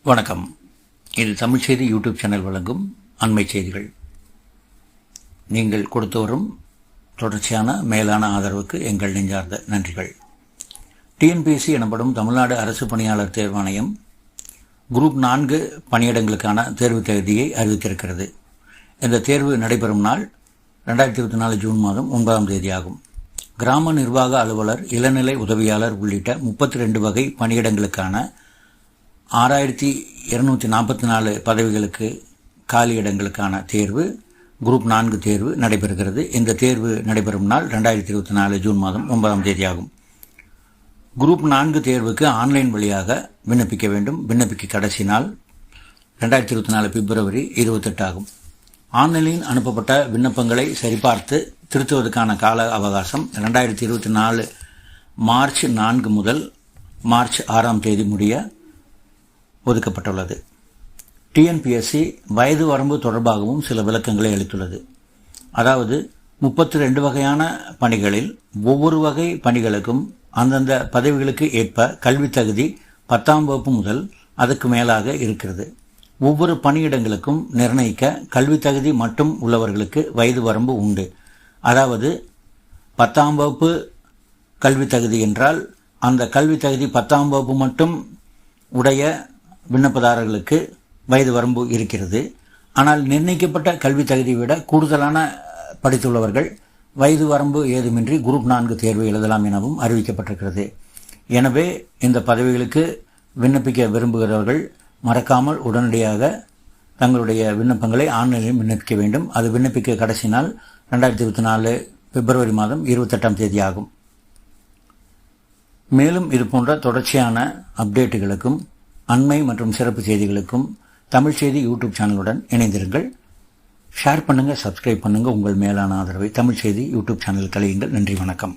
வணக்கம். இது தமிழ் செய்தி யூடியூப் சேனல் வழங்கும் அண்மை செய்திகள். நீங்கள் கொடுத்து வரும் தொடர்ச்சியான மேலான ஆதரவுக்கு எங்கள் நெஞ்சார்ந்த நன்றிகள். டிஎன்பிஎஸ்சி எனப்படும் தமிழ்நாடு அரசு பணியாளர் தேர்வாணையம் குரூப் 4 பணியிடங்களுக்கான தேர்வு தேதியை அறிவித்திருக்கிறது. இந்த தேர்வு நடைபெறும் நாள் 2024 ஜூன் மாதம் 9ஆம் தேதி ஆகும். கிராம நிர்வாக அலுவலர், இளநிலை உதவியாளர் உள்ளிட்ட 32 வகை பணியிடங்களுக்கான 6244 பதவிகளுக்கு காலியிடங்களுக்கான தேர்வு குரூப் 4 தேர்வு நடைபெறுகிறது. இந்த தேர்வு நடைபெறும் நாள் 2024 ஜூன் மாதம் 9ஆம் தேதி ஆகும். குரூப் 4 தேர்வுக்கு ஆன்லைன் வழியாக விண்ணப்பிக்க வேண்டும். விண்ணப்பிக்க கடைசி நாள் 2024 பிப்ரவரி 28 ஆகும். ஆன்லைனில் அனுப்பப்பட்ட விண்ணப்பங்களை சரிபார்த்து திருத்துவதற்கான கால அவகாசம் 2024 மார்ச் 4 முதல் மார்ச் 6ஆம் தேதி முடிய ஒதுக்கப்பட்டுள்ளது. டிஎன்பிஎஸ்சி வயது வரம்பு தொடர்பாகவும் சில விளக்கங்களை அளித்துள்ளது. அதாவது 32 வகையான பணிகளில் ஒவ்வொரு வகை பணிகளுக்கும் அந்தந்த பதவிகளுக்கு ஏற்ப கல்வி தகுதி 10ஆம் வகுப்பு முதல் அதுக்கு மேலாக இருக்கிறது. ஒவ்வொரு பணியிடங்களுக்கும் நிர்ணயிக்க கல்வி தகுதி மட்டும் உள்ளவர்களுக்கு வயது வரம்பு உண்டு. அதாவது 10ஆம் வகுப்பு கல்வி தகுதி என்றால் அந்த கல்வி தகுதி 10ஆம் வகுப்பு மட்டும் உடைய விண்ணப்பதாரர்களுக்கு வயது வரம்பு இருக்கிறது. ஆனால் நிர்ணயிக்கப்பட்ட கல்வி தகுதியை விட கூடுதலான படித்துள்ளவர்கள் வயது வரம்பு ஏதுமின்றி குரூப் 4 தேர்வு எழுதலாம் எனவும் அறிவிக்கப்பட்டிருக்கிறது. எனவே இந்த பதவிகளுக்கு விண்ணப்பிக்க விரும்புகிறவர்கள் மறக்காமல் உடனடியாக தங்களுடைய விண்ணப்பங்களை ஆன்லைனில் விண்ணப்பிக்க வேண்டும். அது விண்ணப்பிக்க கடைசி நாள் 2024 பிப்ரவரி மாதம் 28ஆம் தேதி ஆகும். மேலும் இது போன்ற தொடர்ச்சியான அப்டேட்டுகளுக்கும் அண்மை மற்றும் சிறப்பு செய்திகளுக்கும் தமிழ் செய்தி யூடியூப் சேனலுடன் இணைந்திருங்கள். ஷேர் பண்ணுங்கள், சப்ஸ்கிரைப் பண்ணுங்கள். உங்கள் மேலான ஆதரவை தமிழ் செய்தி யூடியூப் சேனலுக்கு அளியுங்கள். நன்றி, வணக்கம்.